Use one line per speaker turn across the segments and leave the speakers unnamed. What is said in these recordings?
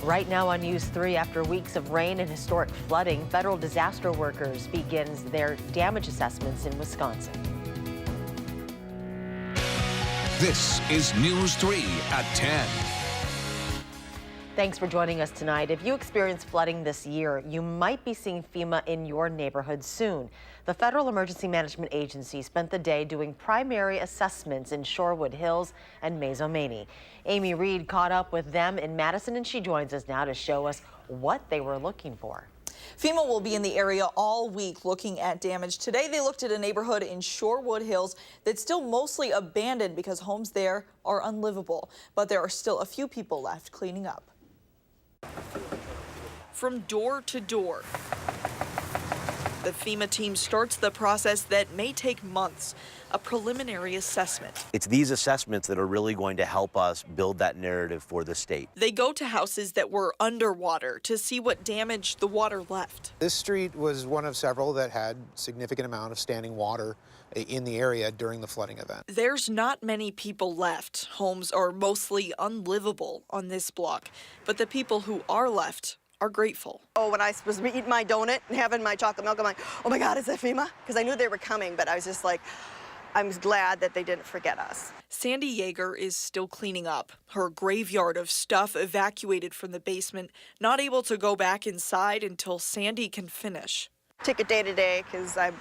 Right now on News 3, after weeks of rain and historic flooding, federal disaster workers begins their damage assessments in Wisconsin.
This is News 3 at 10.
Thanks for joining us tonight. If you experience flooding this year, you might be seeing FEMA in your neighborhood soon. The Federal Emergency Management Agency spent the day doing primary assessments in Shorewood Hills and Mazomanie. Amy Reed caught up with them in Madison, and she joins us now to show us what they were looking for.
FEMA will be in the area all week looking at damage. Today they looked at a neighborhood in Shorewood Hills that's still mostly abandoned because homes there are unlivable. But there are still a few people left cleaning up. From door to door, the FEMA team starts the process that may take months, a preliminary assessment.
It's these assessments that are really going to help us build that narrative for the state.
They go to houses that were underwater to see what damage the water left.
This street was one of several that had significant amount of standing water in the area during the flooding event.
There's not many people left. Homes are mostly unlivable on this block, but the people who are left are grateful.
Oh, when I was eating my donut and having my chocolate milk, I'm like, oh my God, is that FEMA? Because I knew they were coming, but I was just like, I'm glad that they didn't forget us.
Sandy Yeager is still cleaning up. Her graveyard of stuff evacuated from the basement, not able to go back inside until Sandy can finish.
Take it day to day because I'm,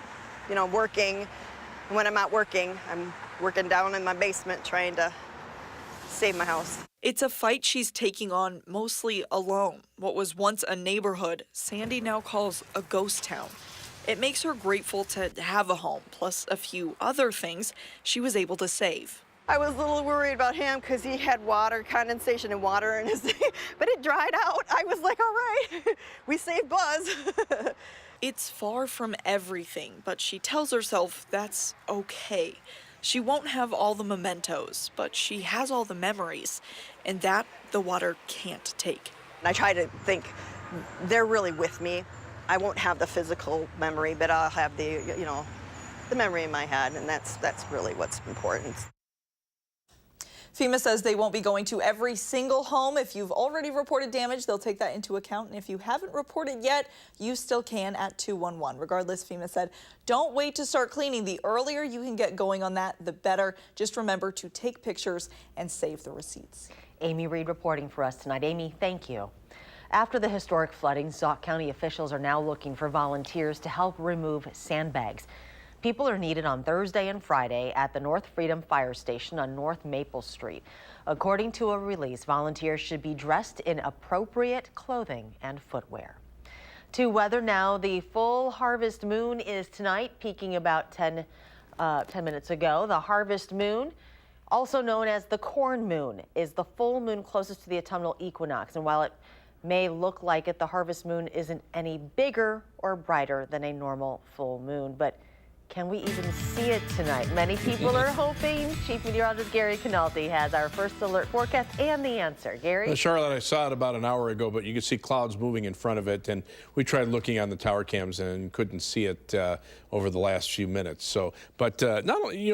working. And when I'm not working, I'm working down in my basement trying to save my house.
It's a fight she's taking on mostly alone. What was once a neighborhood, Sandy now calls a ghost town. It makes her grateful to have a home, plus a few other things she was able to save.
I was a little worried about him because he had water, condensation and water in his, but it dried out. I was like, all right, we saved Buzz.
It's far from everything, but she tells herself that's okay. She won't have all the mementos, but she has all the memories, and that the water can't take.
I try to think they're really with me. I won't have the physical memory, but I'll have the, the memory in my head, and that's really what's important.
FEMA says they won't be going to every single home. If you've already reported damage, they'll take that into account. And if you haven't reported yet, you still can at 211. Regardless, FEMA said, don't wait to start cleaning. The earlier you can get going on that, the better. Just remember to take pictures and save the receipts.
Amy Reed reporting for us tonight. Amy, thank you. After the historic flooding, Sauk County officials are now looking for volunteers to help remove sandbags. People are needed on Thursday and Friday at the North Freedom Fire Station on North Maple Street. According to a release, volunteers should be dressed in appropriate clothing and footwear. To weather now, the full harvest moon is tonight, peaking about 10 minutes ago. The harvest moon, also known as the corn moon, is the full moon closest to the autumnal equinox. And while it may look like it, the harvest moon isn't any bigger or brighter than a normal full moon. But can we even see it tonight? Many people are hoping. Chief Meteorologist Gary Canalti has our first alert forecast and the answer. Gary?
Well, Charlotte, I saw it about an hour ago, but you could see clouds moving in front of it, and we tried looking on the tower cams and couldn't see it over the last few minutes. So, but not only,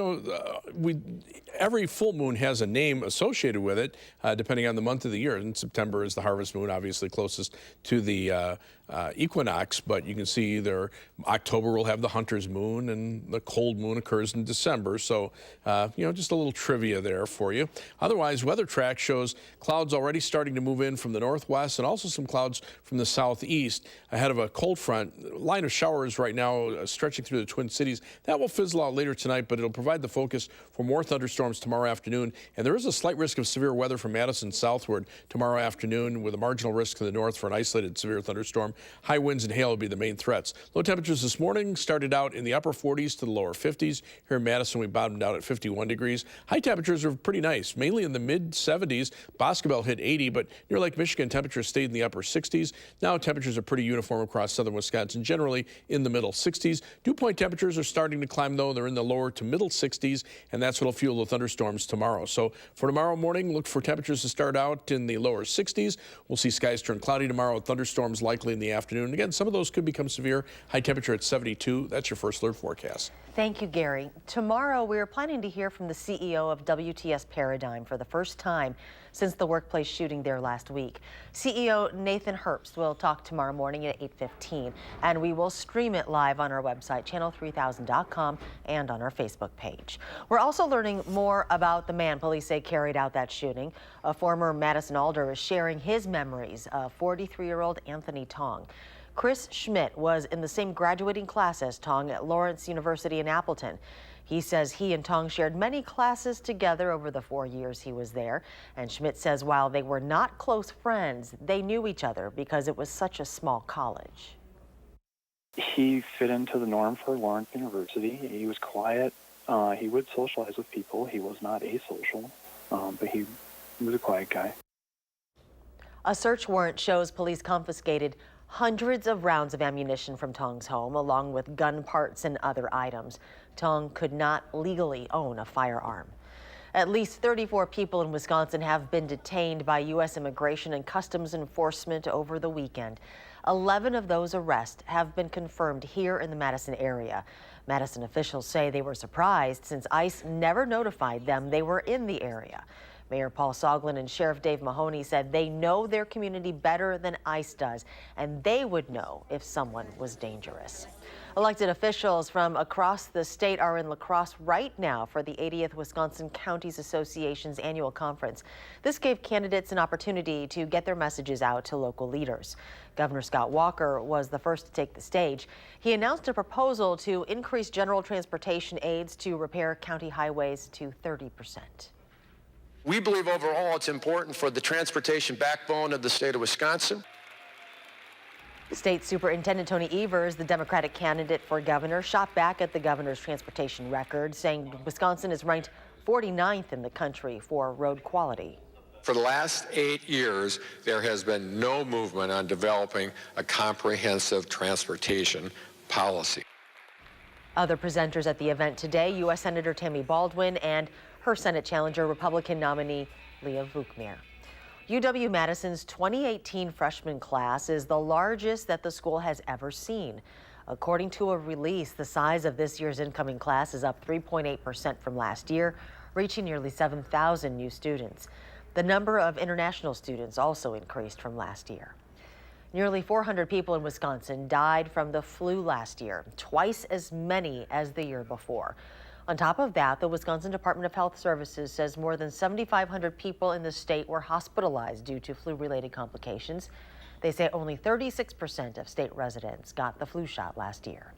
every full moon has a name associated with it, depending on the month of the year. And September is the harvest moon, obviously closest to the equinox, but you can see either October will have the hunter's moon, and the cold moon occurs in December. So, just a little trivia there for you. Otherwise, Weather Track shows clouds already starting to move in from the northwest and also some clouds from the southeast ahead of a cold front. Line of showers right now stretching through the Twin Cities. That will fizzle out later tonight, but it'll provide the focus for more thunderstorms tomorrow afternoon. And there is a slight risk of severe weather from Madison southward tomorrow afternoon, with a marginal risk to the north for an isolated severe thunderstorm. High winds and hail will be the main threats. Low temperatures this morning started out in the upper 40s to the lower 50s. Here in Madison, we bottomed out at 51 degrees. High temperatures are pretty nice, mainly in the mid-70s. Boscobel hit 80, but near Lake Michigan, temperatures stayed in the upper 60s. Now temperatures are pretty uniform across southern Wisconsin, generally in the middle 60s. Dew dew point temperatures are starting to climb, though. They're in the lower to middle 60s, and that's what will fuel the thunderstorms tomorrow. So for tomorrow morning, look for temperatures to start out in the lower 60s. We'll see skies turn cloudy tomorrow with thunderstorms likely in the afternoon. Again, some of those could become severe. High temperature at 72. That's your first alert forecast.
Thank you, Gary. Tomorrow, we're planning to hear from the CEO of WTS Paradigm for the first time since the workplace shooting there last week. CEO Nathan Herbst will talk tomorrow morning at 8:15, and we will stream it live on our website, channel3000.com, and on our Facebook page. We're also learning more about the man police say carried out that shooting. A former Madison alder is sharing his memories of 43-year-old Anthony Tong. Chris Schmidt was in the same graduating class as Tong at Lawrence University in Appleton. He says he and Tong shared many classes together over the 4 years he was there. And Schmidt says while they were not close friends, they knew each other because it was such a small college.
He fit into the norm for Lawrence University. He was quiet. He would socialize with people. He was not asocial, but he was a quiet guy.
A search warrant shows police confiscated hundreds of rounds of ammunition from Tong's home, along with gun parts and other items. Tong could not legally own a firearm. At least 34 people in Wisconsin have been detained by U.S. Immigration and Customs Enforcement over the weekend. 11 of those arrests have been confirmed here in the Madison area. Madison officials say they were surprised since ICE never notified them they were in the area. Mayor Paul Soglin and Sheriff Dave Mahoney said they know their community better than ICE does, and they would know if someone was dangerous. Elected officials from across the state are in La Crosse right now for the 80th Wisconsin Counties Association's annual conference. This gave candidates an opportunity to get their messages out to local leaders. Governor Scott Walker was the first to take the stage. He announced a proposal to increase general transportation aids to repair county highways to 30%.
We believe overall it's important for the transportation backbone of the state of Wisconsin.
State Superintendent Tony Evers, the Democratic candidate for governor, shot back at the governor's transportation record, saying Wisconsin is ranked 49th in the country for road quality.
For the last 8 years, there has been no movement on developing a comprehensive transportation policy.
Other presenters at the event today, U.S. Senator Tammy Baldwin and her Senate challenger, Republican nominee Leah Vukmir. UW-Madison's 2018 freshman class is the largest that the school has ever seen. According to a release, the size of this year's incoming class is up 3.8% from last year, reaching nearly 7,000 new students. The number of international students also increased from last year. Nearly 400 people in Wisconsin died from the flu last year, twice as many as the year before. On top of that, the Wisconsin Department of Health Services says more than 7,500 people in the state were hospitalized due to flu-related complications. They say only 36% of state residents got the flu shot last year.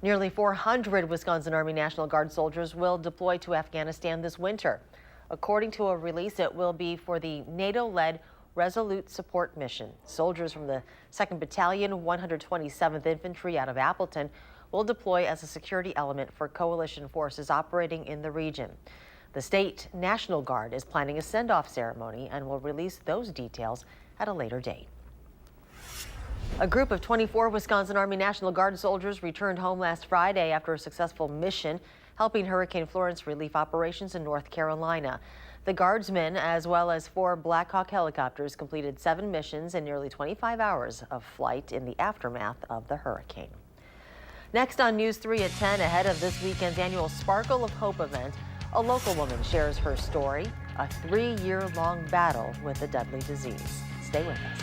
Nearly 400 Wisconsin Army National Guard soldiers will deploy to Afghanistan this winter. According to a release, it will be for the NATO-led Resolute Support Mission. Soldiers from the 2nd Battalion, 127th Infantry out of Appleton will deploy as a security element for coalition forces operating in the region. The state National Guard is planning a send-off ceremony and will release those details at a later date. A group of 24 Wisconsin Army National Guard soldiers returned home last Friday after a successful mission helping Hurricane Florence relief operations in North Carolina. The Guardsmen, as well as 4 Black Hawk helicopters, completed 7 missions and nearly 25 hours of flight in the aftermath of the hurricane. Next on News 3 at 10, ahead of this weekend's annual Sparkle of Hope event, a local woman shares her story, a 3-year-long battle with a deadly disease. Stay with us.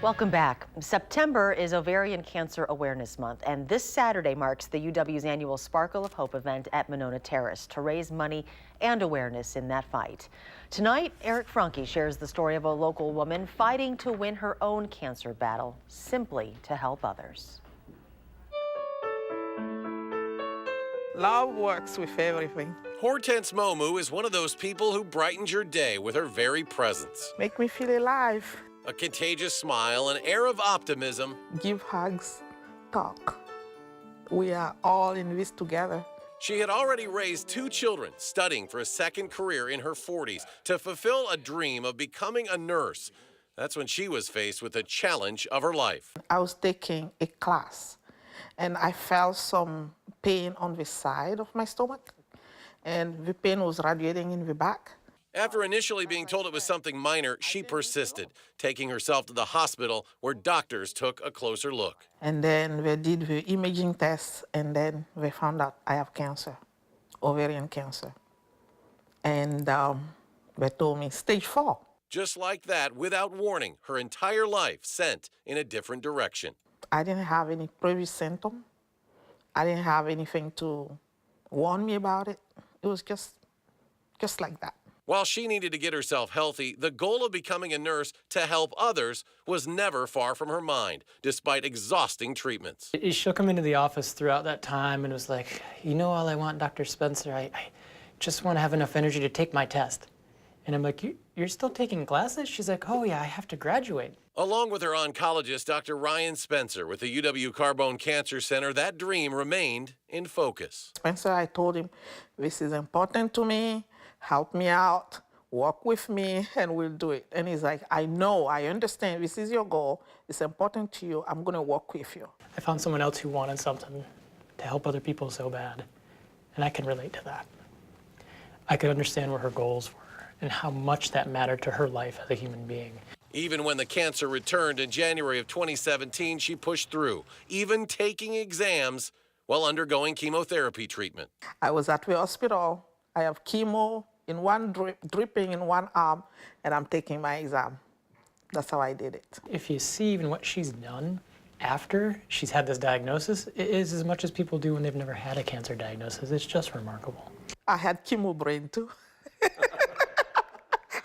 Welcome back. September is Ovarian Cancer Awareness Month, and this Saturday marks the UW's annual Sparkle of Hope event at Monona Terrace to raise money and awareness in that fight. Tonight, Eric Franke shares the story of a local woman fighting to win her own cancer battle, simply to help others.
Love works with everything.
Hortense Momu is one of those people who brightens your day with her very presence.
Make me feel alive.
A contagious smile, an air of optimism.
Give hugs, talk. We are all in this together.
She had already raised 2 children, studying for a second career in her 40s to fulfill a dream of becoming a nurse. That's when she was faced with the challenge of her life.
I was taking a class, and I felt some pain on the side of my stomach, and the pain was radiating in the back.
After initially being told it was something minor, she persisted, taking herself to the hospital where doctors took a closer look.
And then they did the imaging tests, and then they found out I have cancer, ovarian cancer. And they told me stage 4.
Just like that, without warning, her entire life sent in a different direction.
I didn't have any previous symptom. I didn't have anything to warn me about it. It was just like that.
While she needed to get herself healthy, the goal of becoming a nurse to help others was never far from her mind, despite exhausting treatments.
She'll come into the office throughout that time and was like, you know, all I want, Dr. Spencer, I just want to have enough energy to take my test. And I'm like, you're still taking classes? She's like, oh yeah, I have to graduate.
Along with her oncologist, Dr. Ryan Spencer, with the UW Carbone Cancer Center, that dream remained in focus.
Spencer, I told him, this is important to me. Help me out, work with me, and we'll do it. And he's like, I know, I understand, this is your goal, it's important to you, I'm gonna work with you.
I found someone else who wanted something to help other people so bad, and I can relate to that. I could understand what her goals were and how much that mattered to her life as a human being.
Even when the cancer returned in January of 2017, she pushed through, even taking exams while undergoing chemotherapy treatment.
I was at the hospital, I have chemo, in one dripping in one arm, and I'm taking my exam. That's how I did it.
If you see even what she's done after she's had this diagnosis, it is as much as people do when they've never had a cancer diagnosis. It's just remarkable.
I had chemo brain too.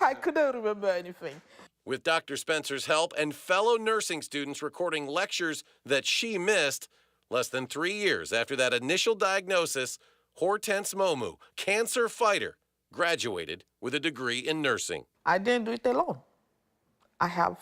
I couldn't remember anything.
With Dr. Spencer's help and fellow nursing students recording lectures that she missed, less than 3 years after that initial diagnosis, Hortense Momu, cancer fighter, graduated with a degree in nursing.
I didn't do it alone. I have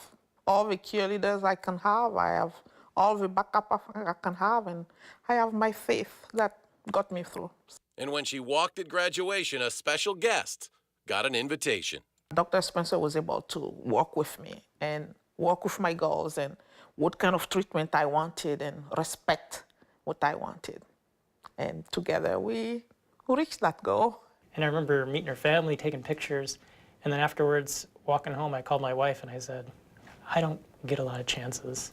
all the cheerleaders I can have. I have all the backup I can have, and I have my faith that got me through.
And when she walked at graduation, a special guest got an invitation.
Dr. Spencer was able to work with me and work with my goals and what kind of treatment I wanted and respect what I wanted. And together we reached that goal.
And I remember meeting her family, taking pictures, and then afterwards, walking home, I called my wife and I said, I don't get a lot of chances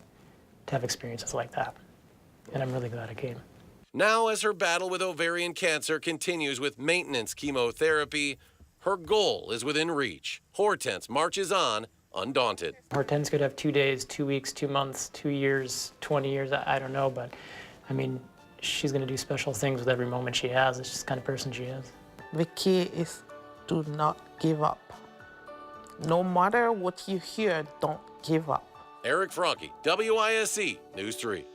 to have experiences like that. And I'm really glad I came.
Now, as her battle with ovarian cancer continues with maintenance chemotherapy, her goal is within reach. Hortense marches on, undaunted.
Hortense could have 2 days, 2 weeks, 2 months, 2 years, 20 years, I don't know, but I mean, she's gonna do special things with every moment she has. It's just the kind of person she is.
The key is to not give up. No matter what you hear, don't give up.
Eric Franke, WISC News 3.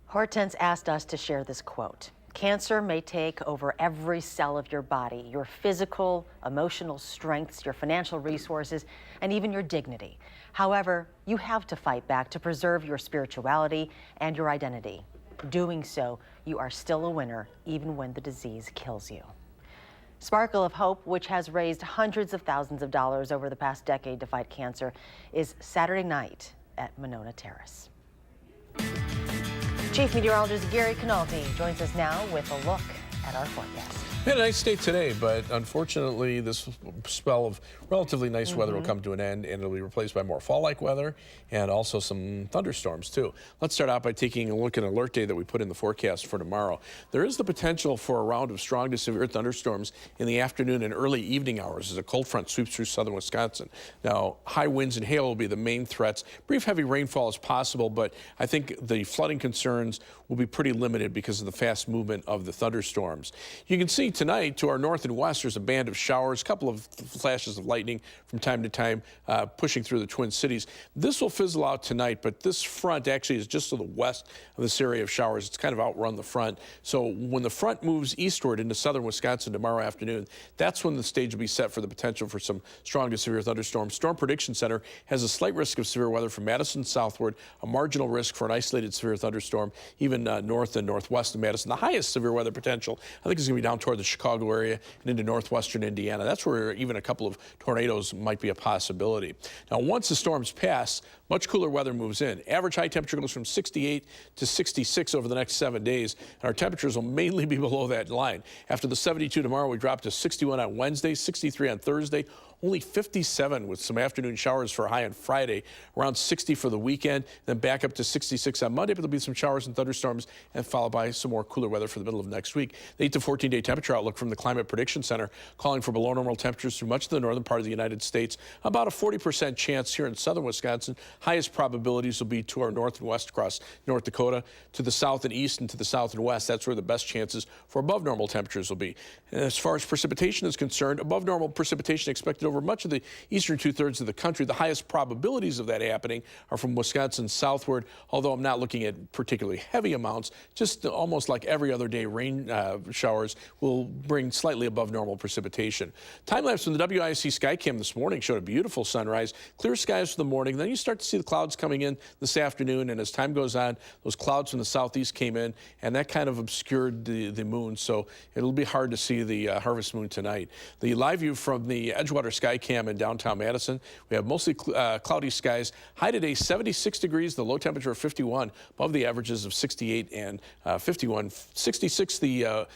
Hortense asked us to share this quote. Cancer may take over every cell of your body, your physical, emotional strengths, your financial resources, and even your dignity. However, you have to fight back to preserve your spirituality and your identity. Doing so, you are still a winner, even when the disease kills you. Sparkle of Hope, which has raised hundreds of thousands of dollars over the past decade to fight cancer, is Saturday night at Monona Terrace. Chief Meteorologist Gary Canalti joins us now with a look at our forecast.
We had a nice day today, but unfortunately, this spell of relatively nice weather will come to an end, and it'll be replaced by more fall-like weather and also some thunderstorms, too. Let's start out by taking a look at alert day that we put in the forecast for tomorrow. There is the potential for a round of strong to severe thunderstorms in the afternoon and early evening hours as a cold front sweeps through southern Wisconsin. Now, high winds and hail will be the main threats. Brief heavy rainfall is possible, but I think the flooding concerns will be pretty limited because of the fast movement of the thunderstorms. You can see tonight to our north and west there's a band of showers, a couple of flashes of lightning from time to time pushing through the Twin Cities. This will fizzle out tonight, but this front actually is just to the west of this area of showers. It's kind of outrun the front. So when the front moves eastward into southern Wisconsin tomorrow afternoon, that's when the stage will be set for the potential for some strong to severe thunderstorms. Storm Prediction Center has a slight risk of severe weather from Madison southward, a marginal risk for an isolated severe thunderstorm, even north and northwest of Madison. The highest severe weather potential, I think, is going to be down toward the Chicago area and into northwestern Indiana. That's where even a couple of tornadoes might be a possibility. Now, once the storms pass, much cooler weather moves in. Average high temperature goes from 68 to 66 over the next 7 days, and our temperatures will mainly be below that line. After the 72 tomorrow, we drop to 61 on Wednesday, 63 on Thursday, only 57 with some afternoon showers for a high on Friday, around 60 for the weekend, then back up to 66 on Monday, but there'll be some showers and thunderstorms and followed by some more cooler weather for the middle of next week. The 8 to 14-day temperature outlook from the Climate Prediction Center calling for below normal temperatures through much of the northern part of the United States. About a 40% chance here in southern Wisconsin. Highest probabilities will be to our north and west across North Dakota, to the south and east and to the south and west. That's where the best chances for above normal temperatures will be. And as far as precipitation is concerned, above normal precipitation expected over much of the eastern two-thirds of the country. The highest probabilities of that happening are from Wisconsin southward, although I'm not looking at particularly heavy amounts. Just almost like every other day, rain showers will bring slightly above normal precipitation. Time-lapse from the WISC Skycam this morning showed a beautiful sunrise, clear skies for the morning. Then you start to see the clouds coming in this afternoon, and as time goes on, those clouds from the southeast came in, and that kind of obscured the moon, so it'll be hard to see the harvest moon tonight. The live view from the Edgewater Skycam in downtown Madison, we have mostly cloudy skies. High today 76 degrees, the low temperature of 51, above the averages of 68 and 51. 66 the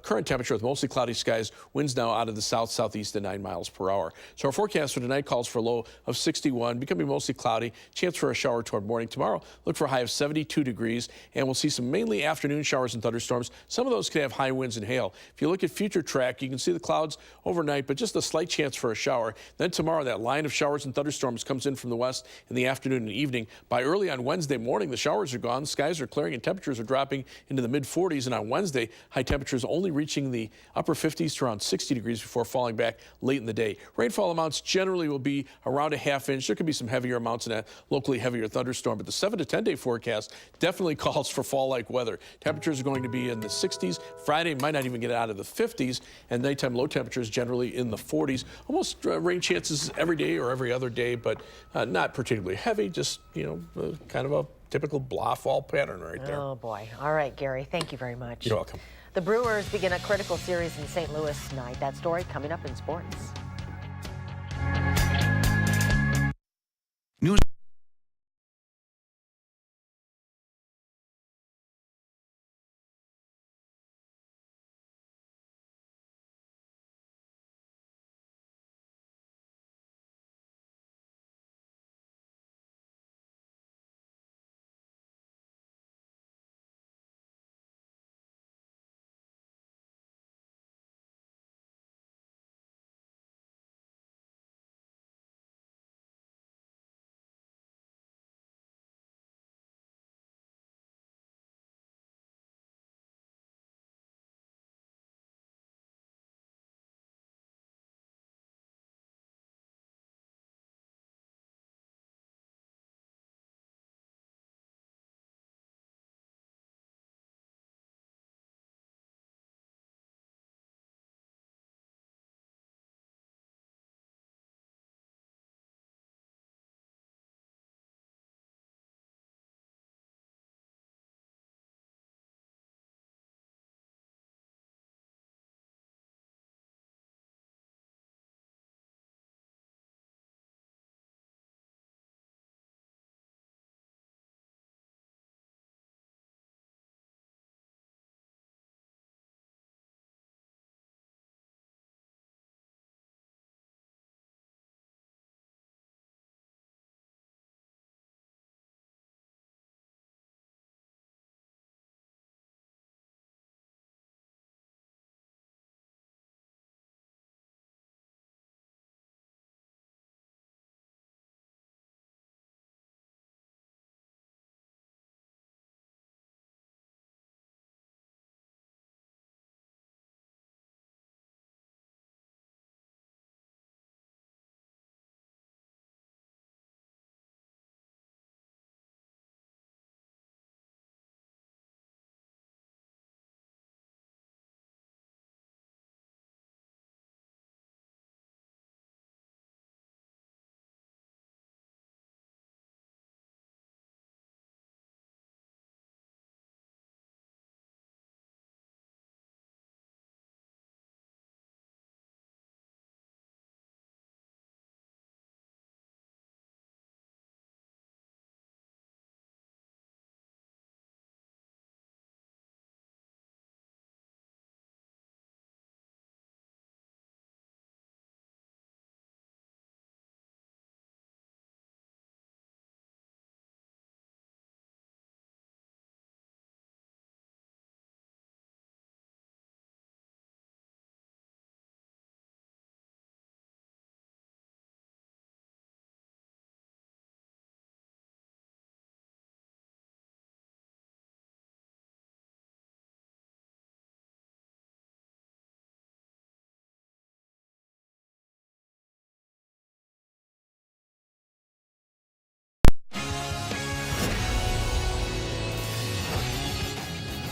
current temperature with mostly cloudy skies. Winds now out of the south-southeast at 9 miles per hour. So our forecast for tonight calls for a low of 61, becoming mostly cloudy. Chance for a shower toward morning. Tomorrow, look for a high of 72 degrees, and we'll see some mainly afternoon showers and thunderstorms. Some of those could have high winds and hail. If you look at future track, you can see the clouds overnight, but just a slight chance for a shower. Then tomorrow, that line of showers and thunderstorms comes in from the west in the afternoon and evening. By early on Wednesday morning, the showers are gone, skies are clearing, and temperatures are dropping into the mid-40s. And on Wednesday, high temperatures only reaching the upper 50s to around 60 degrees before falling back late in the day. Rainfall amounts generally will be around a half inch. There could be some heavier amounts in a locally heavier thunderstorm, but the 7 to 10-day forecast definitely calls for fall-like weather. Temperatures are going to be in the 60s. Friday might not even get out of the 50s, and nighttime low temperatures generally in the 40s. Almost rain chances every day or every other day, but not particularly heavy, just, kind of a typical blah fall pattern right there.
Oh, boy. All right, Gary, thank you very much.
You're welcome.
The Brewers begin a critical series in St. Louis tonight. That story coming up in sports.
News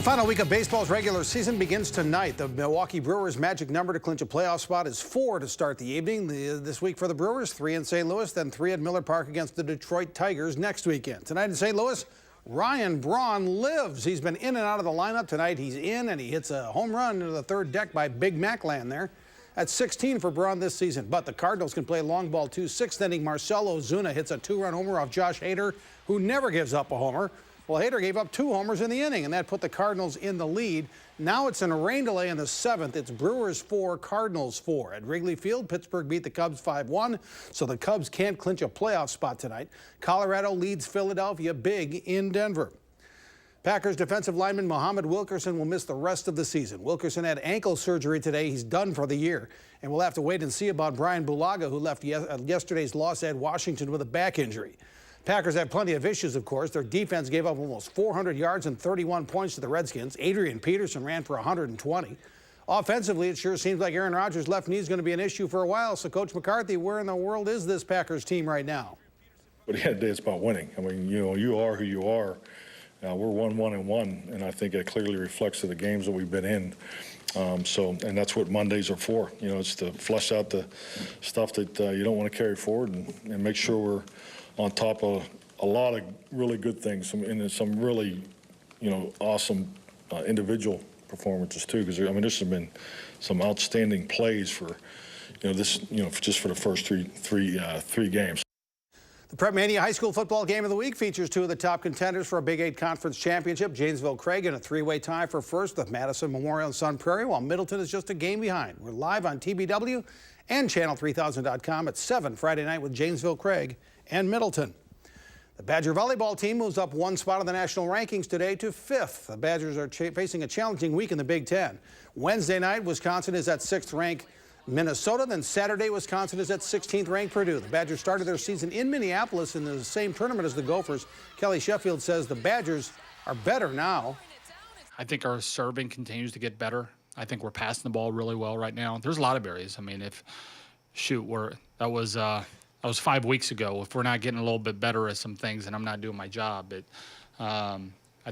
Final week of baseball's regular season begins tonight. The Milwaukee Brewers' magic number to clinch a playoff spot is 4 to start the evening. This week for the Brewers, 3 in St. Louis, then 3 at Miller Park against the Detroit Tigers next weekend. Tonight in St. Louis, Ryan Braun lives. He's been in and out of the lineup tonight. He's in, and he hits a home run into the third deck by Big Mac land there. That's 16 for Braun this season. But the Cardinals can play long ball too. Sixth inning, Marcell Ozuna hits a 2-run homer off Josh Hader, who never gives up a homer. Well, Hader gave up 2 homers in the inning, and that put the Cardinals in the lead. Now it's in a rain delay in the 7th. It's Brewers 4, Cardinals 4. At Wrigley Field, Pittsburgh beat the Cubs 5-1, so the Cubs can't clinch a playoff spot tonight. Colorado leads Philadelphia big in Denver. Packers defensive lineman Muhammad Wilkerson will miss the rest of the season. Wilkerson had ankle surgery today. He's done for the year. And we'll have to wait and see about Brian Bulaga, who left yesterday's loss at Washington with a back injury. Packers have plenty of issues, of course. Their defense gave up almost 400 yards and 31 points to the Redskins. Adrian Peterson ran for 120. Offensively, it sure seems like Aaron Rodgers' left knee is going to be an issue for a while. So, Coach McCarthy, where in the world is this Packers team right now?
But at the end of the day, it's about winning. I mean, you are who you are. We're 1-1-1, and I think it clearly reflects to the games that we've been in. And that's what Mondays are for. It's to flush out the stuff that you don't want to carry forward and make sure we're on top of a lot of really good things and some really, awesome individual performances too. Because this has been some outstanding plays for, just for the first three games.
The Prep Mania High School Football Game of the Week features 2 of the top contenders for a Big 8 Conference Championship. Janesville Craig in a 3-way tie for first with Madison, Memorial, and Sun Prairie, while Middleton is just a game behind. We're live on TBW and Channel3000.com at 7 Friday night with Janesville Craig and Middleton. The Badger volleyball team moves up 1 spot in the national rankings today to 5th. The Badgers are facing a challenging week in the Big 10. Wednesday night, Wisconsin is at 6th ranked Minnesota. Then Saturday, Wisconsin is at 16th ranked Purdue. The Badgers started their season in Minneapolis in the same tournament as the Gophers. Kelly Sheffield says the Badgers are better now.
I think our serving continues to get better. I think we're passing the ball really well right now. There's a lot of areas. That was 5 weeks ago. If we're not getting a little bit better at some things, and I'm not doing my job, I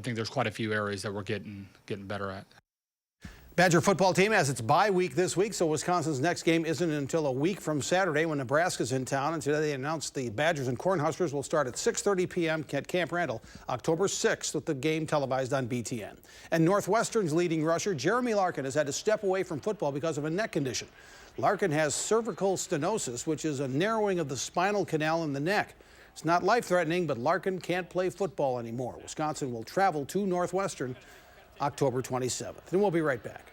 think there's quite a few areas that we're getting better at.
Badger football team has its bye week this week, so Wisconsin's next game isn't until a week from Saturday when Nebraska's in town. And today they announced the Badgers and Cornhuskers will start at 6:30 p.m. at Camp Randall, October 6th, with the game televised on BTN. And Northwestern's leading rusher, Jeremy Larkin, has had to step away from football because of a neck condition. Larkin has cervical stenosis, which is a narrowing of the spinal canal in the neck. It's not life-threatening, but Larkin can't play football anymore. Wisconsin will travel to Northwestern October 27th. And we'll be right back.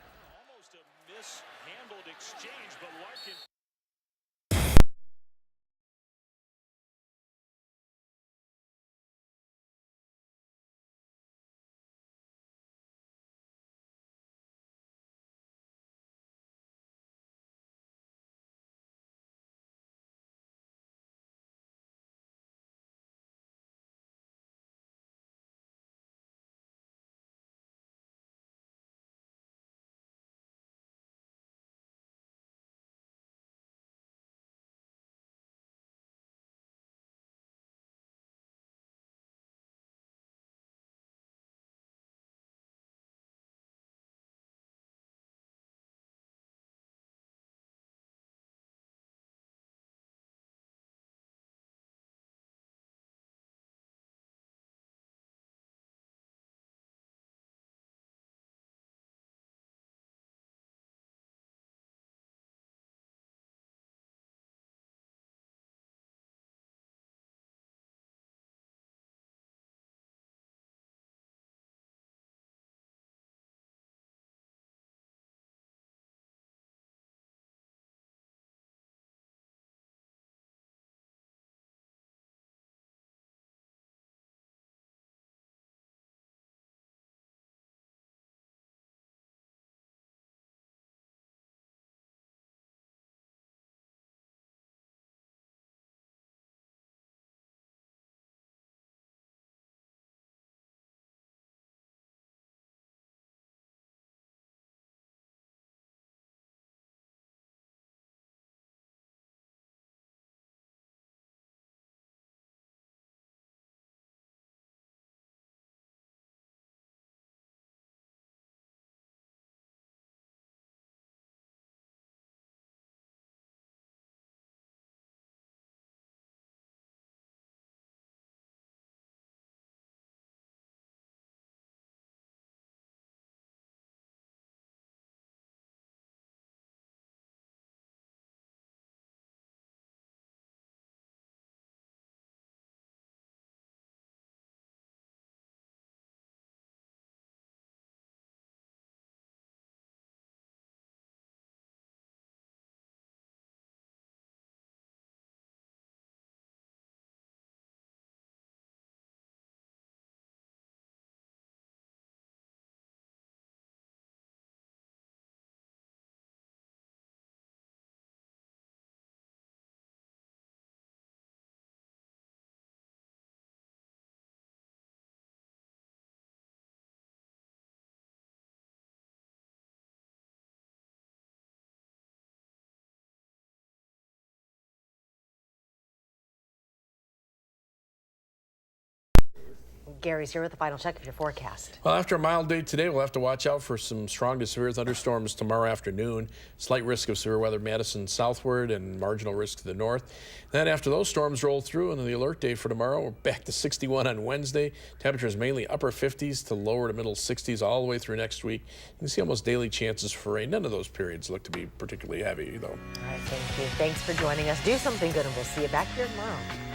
Gary's here with the final check of your forecast.
Well, after a mild day today, we'll have to watch out for some strong to severe thunderstorms tomorrow afternoon. Slight risk of severe weather Madison southward and marginal risk to the north. Then after those storms roll through and the alert day for tomorrow, we're back to 61 on Wednesday. Temperatures mainly upper 50s to lower to middle 60s all the way through next week. You can see almost daily chances for rain. None of those periods look to be particularly heavy, though.
All right, thank you. Thanks for joining us. Do something good, and we'll see you back here tomorrow.